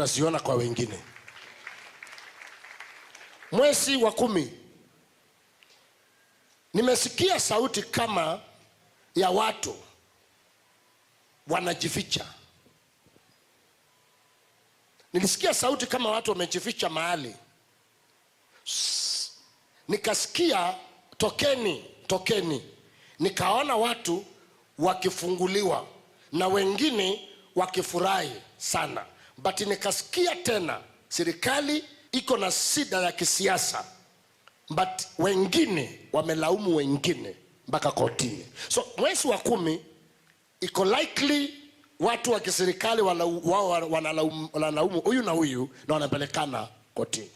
utaziona kwa wengine. Mwezi wa 10 nimesikia sauti kama ya watu wanajificha. Nilisikia sauti kama watu wamejificha mahali. Nikasikia tokeni, tokeni. Nikaona watu wakifunguliwa na wengine wakifurahi sana. But nikasikia tena serikali iko na shida ya kisiasa, but wengine wamelaumu wengine mpaka kotini. So mwezi wa 10 iko likely watu wa kiserikali wanalaumu huyu na huyu na wanapelekana kotini.